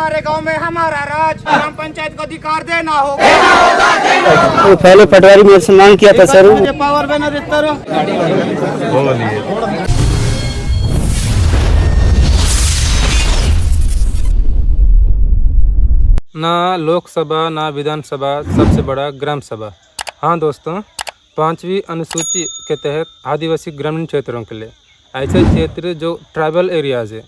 हमारे गांव में हमारा राज, ग्राम पंचायत को अधिकार देना होगा। तो पहले पटवारी मेरे से मांग किया था सर। मुझे पावर बैनर इस तरह ना लोकसभा ना विधानसभा, सबसे बड़ा ग्राम सभा। हाँ दोस्तों, 5वीं अनुसूची के तहत आदिवासी ग्रामीण क्षेत्रों के लिए ऐसे क्षेत्र जो ट्राइबल एरियाज़ है,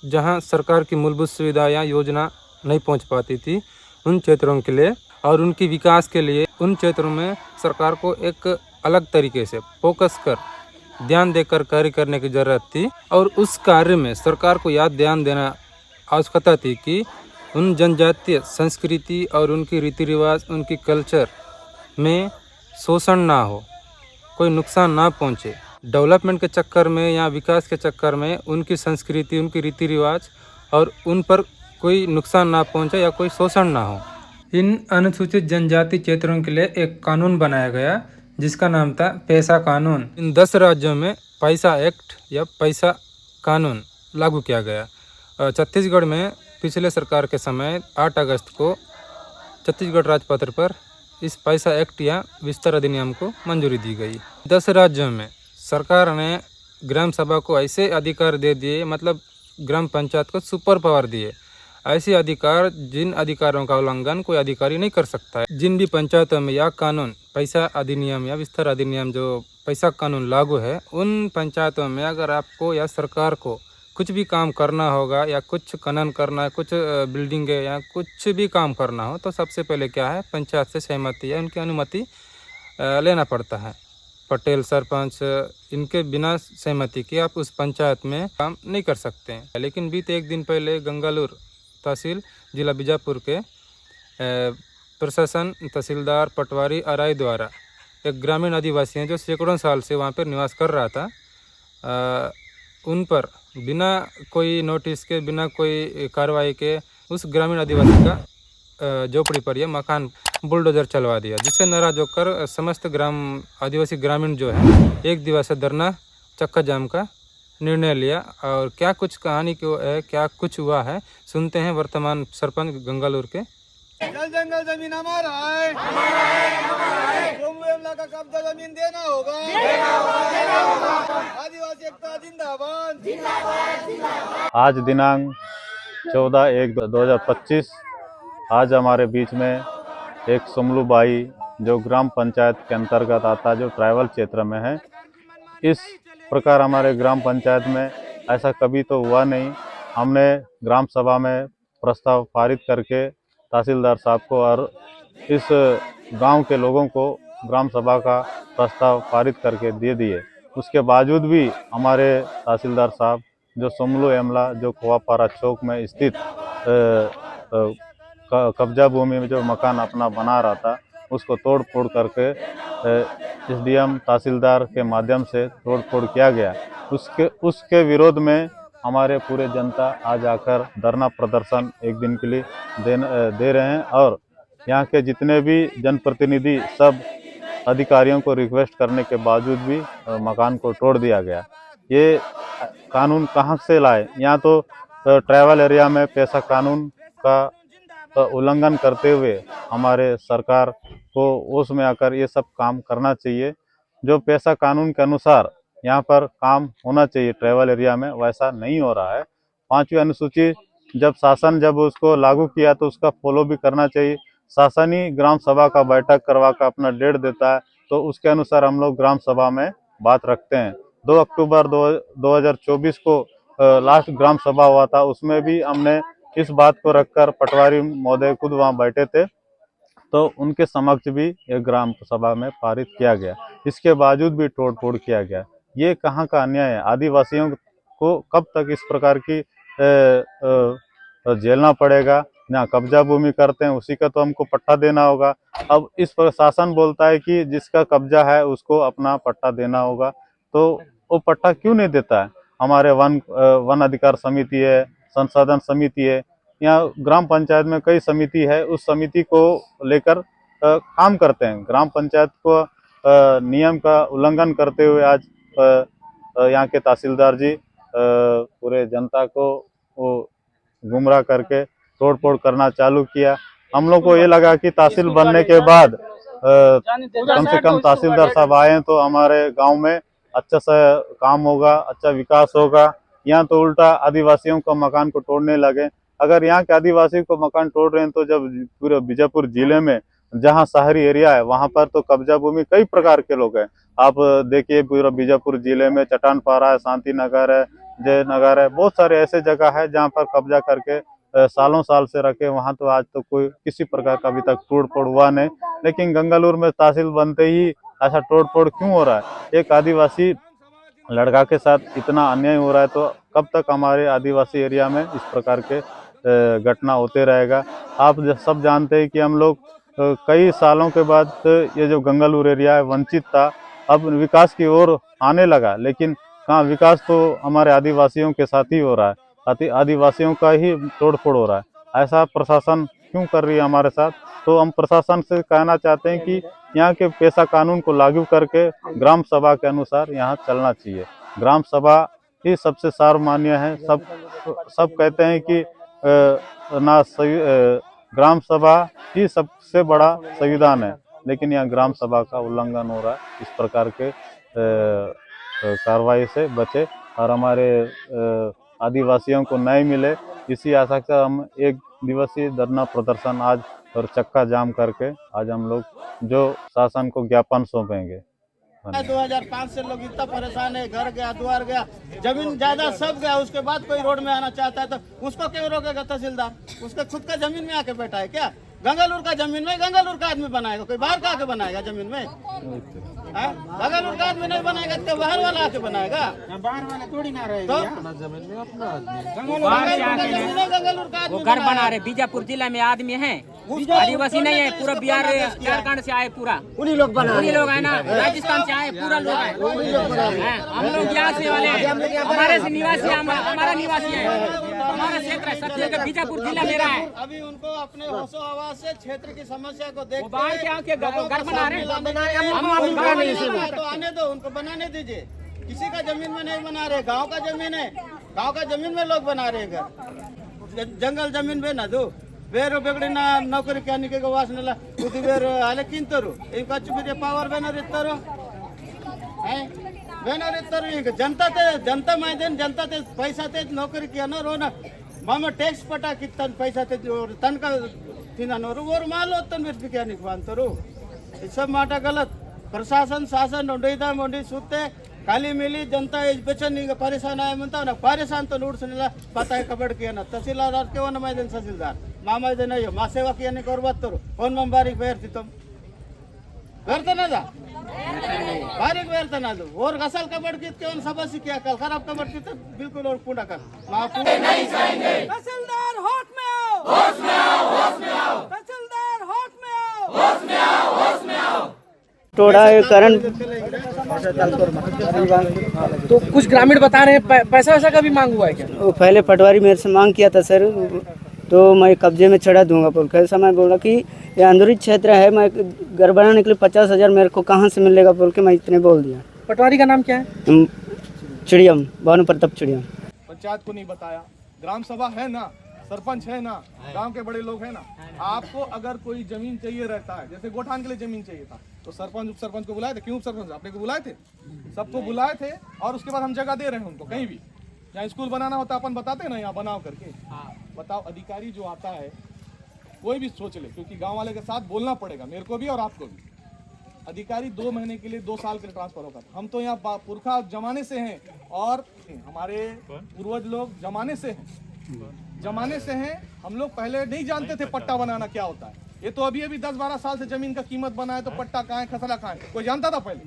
जहाँ सरकार की मूलभूत सुविधा या योजना नहीं पहुँच पाती थी, उन क्षेत्रों के लिए और उनकी विकास के लिए उन क्षेत्रों में सरकार को एक अलग तरीके से फोकस कर ध्यान देकर कार्य करने की ज़रूरत थी। और उस कार्य में सरकार को याद ध्यान देना आवश्यकता थी कि उन जनजातीय संस्कृति और उनकी रीति रिवाज, उनकी कल्चर में शोषण ना हो, कोई नुकसान ना पहुंचे। डेवलपमेंट के चक्कर में या विकास के चक्कर में उनकी संस्कृति, उनकी रीति रिवाज और उन पर कोई नुकसान ना पहुंचे या कोई शोषण ना हो। इन अनुसूचित जनजाति क्षेत्रों के लिए एक कानून बनाया गया जिसका नाम था पैसा कानून। इन 10 राज्यों में पैसा एक्ट या पैसा कानून लागू किया गया। छत्तीसगढ़ में पिछले सरकार के समय 8 अगस्त को छत्तीसगढ़ राजपत्र पर इस पैसा एक्ट या विस्तार अधिनियम को मंजूरी दी गई। 10 राज्यों में सरकार ने ग्राम सभा को ऐसे अधिकार दे दिए, मतलब ग्राम पंचायत को सुपर पावर दिए। ऐसे अधिकार जिन अधिकारों का उल्लंघन कोई अधिकारी नहीं कर सकता है। जिन भी पंचायतों में या कानून पैसा अधिनियम या विस्तार अधिनियम जो पैसा कानून लागू है, उन पंचायतों में अगर आपको या सरकार को कुछ भी काम करना होगा या कुछ खनन करना है, कुछ बिल्डिंग है या कुछ भी काम करना हो, तो सबसे पहले क्या है, पंचायत से सहमति या उनकी अनुमति लेना पड़ता है। पटेल, सरपंच, इनके बिना सहमति के आप उस पंचायत में काम नहीं कर सकते हैं। लेकिन बीते एक दिन पहले गंगालूर तहसील जिला बीजापुर के प्रशासन, तहसीलदार, पटवारी, आरआई द्वारा एक ग्रामीण आदिवासी हैं जो सैकड़ों साल से वहाँ पर निवास कर रहा था, उन पर बिना कोई नोटिस के, बिना कोई कार्रवाई के उस ग्रामीण आदिवासी का झोपड़ी पर यह मकान बुलडोजर चलवा दिया, जिससे नाराज होकर समस्त आदिवासी ग्रामीण जो है एक दिवसीय धरना चक्का जाम का निर्णय लिया। और क्या कुछ कहानी क्यों है, क्या कुछ हुआ है, सुनते हैं वर्तमान सरपंच गंगालूर के। जल जंगल जमीन हमारा है, सोमवेमला का कब्जा जमीन देना होगा, आदिवासी एकता जिंदाबाद। आज दिनांक 14/1/2025 आज हमारे बीच में एक सुमलू बाई जो ग्राम पंचायत के अंतर्गत आता है, जो ट्राइबल क्षेत्र में है। इस प्रकार हमारे ग्राम पंचायत में ऐसा कभी तो हुआ नहीं। हमने ग्राम सभा में प्रस्ताव पारित करके तहसीलदार साहब को और इस गांव के लोगों को ग्राम सभा का प्रस्ताव पारित करके दे दिए। उसके बावजूद भी हमारे तहसीलदार साहब जो सोमलू एमला जो खोवापारा चौक में स्थित कब्जा भूमि में जो मकान अपना बना रहा था, उसको तोड़ फोड़ करके एसडीएम तहसीलदार के माध्यम से तोड़ फोड़ किया गया। उसके विरोध में हमारे पूरे जनता आज आकर धरना प्रदर्शन एक दिन के लिए दे रहे हैं। और यहाँ के जितने भी जनप्रतिनिधि सब अधिकारियों को रिक्वेस्ट करने के बावजूद भी मकान को तोड़ दिया गया। ये कानून कहाँ से लाए? यहाँ तो ट्राइबल एरिया में पैसा कानून का उल्लंघन करते हुए हमारे सरकार को होश में आकर ये सब काम करना चाहिए। जो पैसा कानून के अनुसार यहाँ पर काम होना चाहिए ट्राइबल एरिया में, वैसा नहीं हो रहा है। 5वीं अनुसूची जब उसको लागू किया तो उसका फॉलो भी करना चाहिए। शासन ही ग्राम सभा का बैठक करवा कर अपना डेट देता है, तो उसके अनुसार हम लोग ग्राम सभा में बात रखते हैं। 2 अक्टूबर 2024 को लास्ट ग्राम सभा हुआ था, उसमें भी हमने इस बात को रखकर पटवारी महोदय खुद वहाँ बैठे थे, तो उनके समक्ष भी एक ग्राम सभा में पारित किया गया। इसके बावजूद भी तोड़ फोड़ किया गया। ये कहाँ का अन्याय है? आदिवासियों को कब तक इस प्रकार की झेलना पड़ेगा? ना कब्जा भूमि करते हैं उसी का तो हमको पट्टा देना होगा। अब इस पर शासन बोलता है कि जिसका कब्जा है उसको अपना पट्टा देना होगा, तो वो पट्टा क्यों नहीं देता है? हमारे वन अधिकार समिति है, संसाधन समिति है, यहाँ ग्राम पंचायत में कई समिति है, उस समिति को लेकर काम करते हैं। ग्राम पंचायत को नियम का उल्लंघन करते हुए आज यहाँ के तहसीलदार जी पूरे जनता को वो गुमराह करके तोड़ फोड़ करना चालू किया। हम लोग को ये लगा कि तहसील बनने के बाद कम से कम तहसीलदार साहब आए तो हमारे गांव में अच्छा सा काम होगा, अच्छा विकास होगा। यहाँ तो उल्टा आदिवासियों का मकान को तोड़ने लगे। अगर यहाँ के आदिवासी को मकान तोड़ रहे हैं तो जब पूरे बीजापुर जिले में जहाँ शहरी एरिया है वहाँ पर तो कब्जा भूमि कई प्रकार के लोग हैं। आप देखिए पूरा बीजापुर जिले में चट्टानपारा है, शांति नगर है, जयनगर है, बहुत सारे ऐसे जगह है जहाँ पर कब्जा करके सालों साल से रखे। वहाँ तो आज तो कोई किसी प्रकार का अभी तक तोड़ फोड़ हुआ नहीं, लेकिन गंगालूर में तहसील बनते ही ऐसा तोड़ फोड़ क्यों हो रहा है? एक आदिवासी लड़का के साथ इतना अन्याय हो रहा है तो कब तक हमारे आदिवासी एरिया में इस प्रकार के घटना होते रहेगा? आप सब जानते हैं कि हम लोग कई सालों के बाद ये जो गंगालूर एरिया है वंचित था, अब विकास की ओर आने लगा, लेकिन कहाँ विकास तो हमारे आदिवासियों के साथ ही हो रहा है, आदिवासियों का ही तोड़ फोड़ हो रहा है। ऐसा प्रशासन क्यों कर रही है हमारे साथ? तो हम प्रशासन से कहना चाहते हैं कि यहाँ के पेशा कानून को लागू करके ग्राम सभा के अनुसार यहाँ चलना चाहिए। ग्राम सभा ही सबसे सर्वमान्य है। सब कहते हैं कि ग्राम सभा ही सबसे बड़ा संविधान है, लेकिन यहाँ ग्राम सभा का उल्लंघन हो रहा है। इस प्रकार के कार्रवाई से बचे और हमारे आदिवासियों को न्याय मिले, इसी आशा से हम एक दिवसीय धरना प्रदर्शन आज और चक्का जाम करके आज हम लोग जो शासन को ज्ञापन सौंपेंगे। 2005 से लोग इतना परेशान है, घर गया, द्वार गया, जमीन ज्यादा सब गया, उसके बाद कोई रोड में आना चाहता है तो उसको क्यों रोकेगा तहसीलदार? उसके खुद का जमीन में आके बैठा है क्या? गंगालूर का जमीन में गंगालूर का आदमी बनाएगा, कोई बाहर का आके बनाएगा जमीन में? गंगालूर का आदमी नहीं बनाएगा तो बाहर वाला आके बनाएगा? बाहर वाला थोड़ी ना रहेगा, जमीन में अपना गंगालूर का आदमी घर बना रहे। बीजापुर जिला में आदमी है, आदिवासी नहीं है, पूरा बिहार झारखंड से आए, पूरा उन्हीं लोग है ना, राजस्थान से आए, पूरा लोग है। हम लोग यहाँ से वाले, हमारे से निवासी, हमारा निवासी है, हमारा क्षेत्र है, सत्य का बीजापुर जिला मेरा है। अभी उनको अपने होशो आवाज से क्षेत्र की समस्या को देख बाहर के आके घर बना रहे हैं, तो आने दो, उनको बनाने दीजिए। किसी का जमीन में नहीं बना रहे, गांव का जमीन है, गांव का जमीन में लोग बना रहे घर, जंगल जमीन में ना दो ಬೇರೆ ಬೆಗಡಿನ ನೌಕರಿ ಕ್ಯಾನಿಕೆ ವಾಸನೆಲ್ಲ ಕುದಿ ಬೇರೆ ಅಲೆ ಕಿಂತರು ಈಗ ಖರ್ಚು ಬಿದ್ದೆ ಪವರ್ ಬೇನರ್ ಇರ್ತಾರೋ ಬೇನರ್ ಇರ್ತಾರೋ ಈಗ जनता मैदान जनता ते पैसा ते नौकरी किया ना रोना मामा टैक्स पटा कितन पैसा ते तन का तिनानोರು और माल होतन बिर क्यानिक बांतरो ये सब माटा गलत प्रशासन शासन उंडीदा मंडी सुते खाली मिली जनता बेचन ಈಗ परेशान आए म्हणता ना परेशान तो नूडसनेला पता है कबड किया ना तहसीलदार के वन मैदान तहसीलदार मामा दे नहीं मा सेवा किया नहीं कर बात करो फोन में बारीक बेरती तुम बेरता ना जा बारीक बेरता ना दो और गसल कबड कित के वन सबसी किया कल खराब कबड कित बिल्कुल और पूरा कर माफू नहीं सहेंगे तहसीलदार होश में आओ होश में आओ होश में आओ तहसीलदार होश में आओ होश में आओ होश में आओ टोड़ा करण तो कुछ ग्रामीण बता रहे हैं पैसा वैसा का भी मांग हुआ है क्या? वो पहले पटवारी मेरे से मांग किया था सर, तो मैं कब्जे में चढ़ा दूंगा बोल के समय बोला कि ये अंदरूनी क्षेत्र है, मैं घर बनाने के लिए 50,000 मेरे को कहाँ से मिलेगा बोल के मैं इतने बोल दिया। पटवारी का नाम क्या है? चिड़ियम, भानु प्रताप चिड़ियम। पंचायत को नहीं बताया, ग्राम सभा है ना, सरपंच है ना, गांव के बड़े लोग हैं ना। आपको अगर कोई जमीन चाहिए रहता है, जैसे गोठान के लिए जमीन चाहिए था तो सरपंच उप सरपंच को बुलाए थे। क्यों उप सरपंच? आपने को बुलाए थे, सबको बुलाए थे और उसके बाद हम जगह दे रहे हैं उनको। कहीं भी यहाँ स्कूल बनाना होता है अपन बताते हैं ना, यहाँ बनाओ करके। बताओ, अधिकारी जो आता है कोई भी सोच ले, क्योंकि गाँव वाले के साथ बोलना पड़ेगा मेरे को भी और आपको भी। अधिकारी 2 महीने के लिए 2 साल के लिए ट्रांसफर होगा। हम तो यहाँ पुरखा जमाने से हैं और हमारे पूर्वज लोग जमाने से हैं। हम लोग पहले नहीं जानते थे पट्टा बनाना क्या होता है। ये तो अभी 10-12 साल से जमीन का कीमत बनाए तो पट्टा कहाँ है, खसला कहाँ है, कोई जानता था? पहले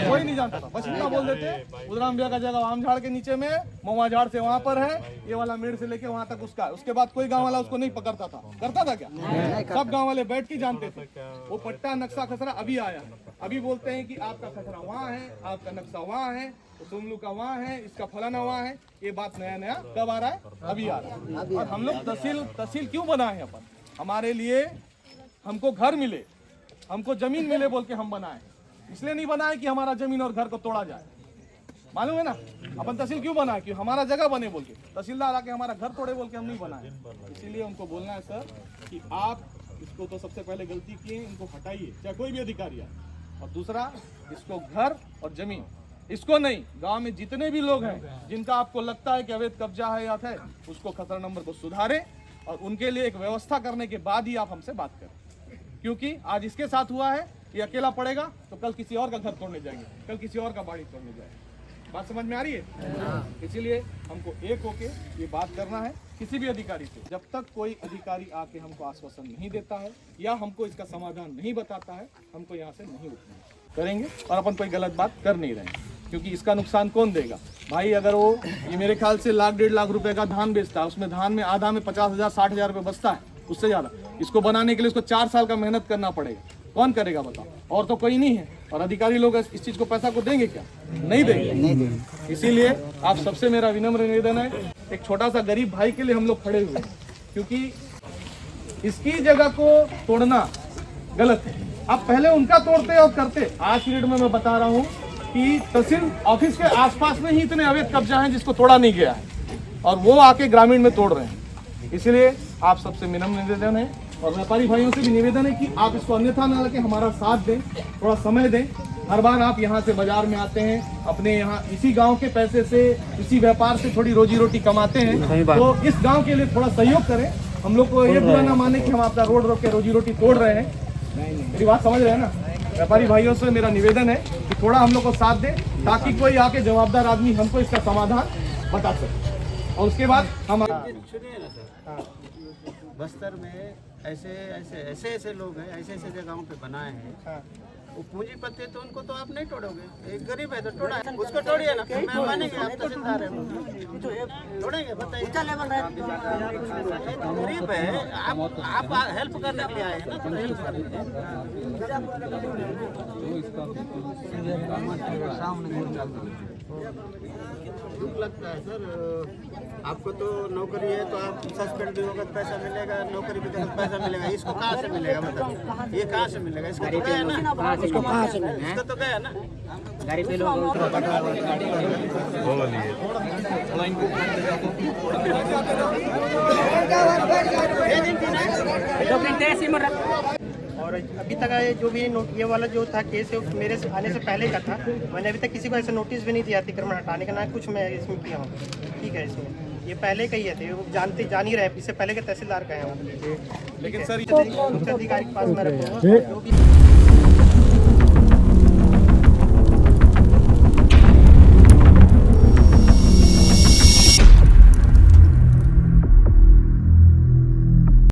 कोई नहीं जानता था। बस इतना बोल देते उदराम बिया का जगह आम झाड़ के नीचे में, महुआ झाड़ से वहां पर है, ये वाला मेड़ से लेके वहां तक उसका है। उसके बाद कोई गांव वाला उसको नहीं पकड़ता था। करता था क्या? सब गांव वाले बैठ के जानते थे। वो पट्टा नक्शा खसरा अभी आया है। अभी बोलते हैं कि आपका खसरा वहाँ है, आपका नक्शा वहाँ है, सुमलू का वहाँ है, इसका फलाना वहाँ है। ये बात नया कब आ रहा है? अभी आ रहा है। और हम लोग तहसील क्यों बनाए हैं अपन? हमारे लिए हमको घर मिले, हमको जमीन मिले बोल के हम बनाए। इसलिए नहीं बनाए कि हमारा जमीन और घर को तोड़ा जाए। मालूम है ना। अपन तहसील क्यों बना है, कि हमारा जगह बने बोल के, तहसीलदार आके हमारा घर तोड़े बोल के हम नहीं बनाए। इसीलिए उनको बोलना है सर कि आप इसको तो सबसे पहले गलती किए, इनको हटाइए, चाहे कोई भी अधिकारी आए। और दूसरा, इसको घर और जमीन, इसको नहीं, गांव में जितने भी लोग हैं जिनका आपको लगता है कि अवैध कब्जा है या है, उसको खतरा नंबर को सुधारें और उनके लिए एक व्यवस्था करने के बाद ही आप हमसे बात करें। क्योंकि आज इसके साथ हुआ है, ये अकेला पड़ेगा तो कल किसी और का घर तोड़ने जाएंगे, कल किसी और का बाड़ी तोड़ने जाएंगे। बात समझ में आ रही है? इसीलिए हमको एक होके ये बात करना है किसी भी अधिकारी से। जब तक कोई अधिकारी आके हमको आश्वासन नहीं देता है या हमको इसका समाधान नहीं बताता है, हमको यहाँ से नहीं उठना करेंगे। और अपन कोई गलत बात कर नहीं रहे, क्योंकि इसका नुकसान कौन देगा भाई? अगर वो ये मेरे ख्याल से लाख 1.5 लाख रुपए का धान बेचता है, उसमें धान में आधा में 50,000 60,000 रुपये बचता है, उससे ज़्यादा। इसको बनाने के लिए उसको 4 साल का मेहनत करना पड़ेगा। कौन करेगा बताओ? और तो कोई नहीं है। और अधिकारी लोग इस चीज़ को पैसा को देंगे क्या? नहीं देंगे। इसीलिए आप सबसे मेरा विनम्र निवेदन है, एक छोटा सा गरीब भाई के लिए हम लोग खड़े हुए हैं, क्योंकि इसकी जगह को तोड़ना गलत है। आप पहले उनका तोड़ते और करते। आज पीरियड में मैं बता रहा हूँ कि तहसील ऑफिस के आसपास में ही इतने अवैध कब्जा हैं जिसको तोड़ा नहीं गया है, और वो आके ग्रामीण में तोड़ रहे हैं। इसलिए आप सबसे विनम्र निवेदन है और व्यापारी भाइयों से भी निवेदन है कि आप इसको अन्यथा न लेके हमारा साथ दें, थोड़ा समय दें। हर बार आप यहाँ से बाजार में आते हैं, अपने यहाँ इसी गांव के पैसे से, इसी व्यापार से थोड़ी रोजी रोटी कमाते हैं, तो इस गांव के लिए थोड़ा सहयोग करें। हम लोग को ये बुरा ना माने कि हम आपका रोड रोक के रोजी रोटी तोड़ रहे हैं। मेरी बात समझ रहे हैं ना? व्यापारी भाइयों से मेरा निवेदन है कि थोड़ा हम लोग को साथ दें, ताकि कोई आके जवाबदार आदमी हमको इसका समाधान बता सके। और उसके बाद हम सुनिए ना सर, बस्तर में ऐसे लोग हैं, ऐसे जगहों पे बनाए हैं, वो पूंजीपति है तो उनको तो आप नहीं तोड़ोगे। एक गरीब है तो तोड़ा है, उसको तोड़िए ना, मैं मानेंगे आप तहसीलदार हैं, तोड़ेंगे बताइए। ये तो गरीब है, आप हेल्प करने के लिए आए हैं ना, तो हेल्प दुख लगता है सर। आपको तो नौकरी है तो आप सस्पेंड भी होगा तो पैसा मिलेगा, नौकरी भी तो पैसा मिलेगा। इसको कहाँ से मिलेगा मतलब? ये कहाँ से मिलेगा? इसको तो गया ना, इसको कहाँ से मिलेगा? इसको तो गया ना। गाड़ी पे लोग और अभी तक जो भी ये वाला जो था केस है मेरे से आने से पहले का था। मैंने अभी तक किसी को ऐसा नोटिस भी नहीं दिया अतिक्रमण हटाने का, ना कुछ मैं इसमें किया हूँ। ठीक है, इसमें ये पहले का ही थे, वो जान ही रहे, इससे पहले के तहसीलदार का है। लेकिन सर उच्च अधिकारी के पास मैं रखूँगा जो भी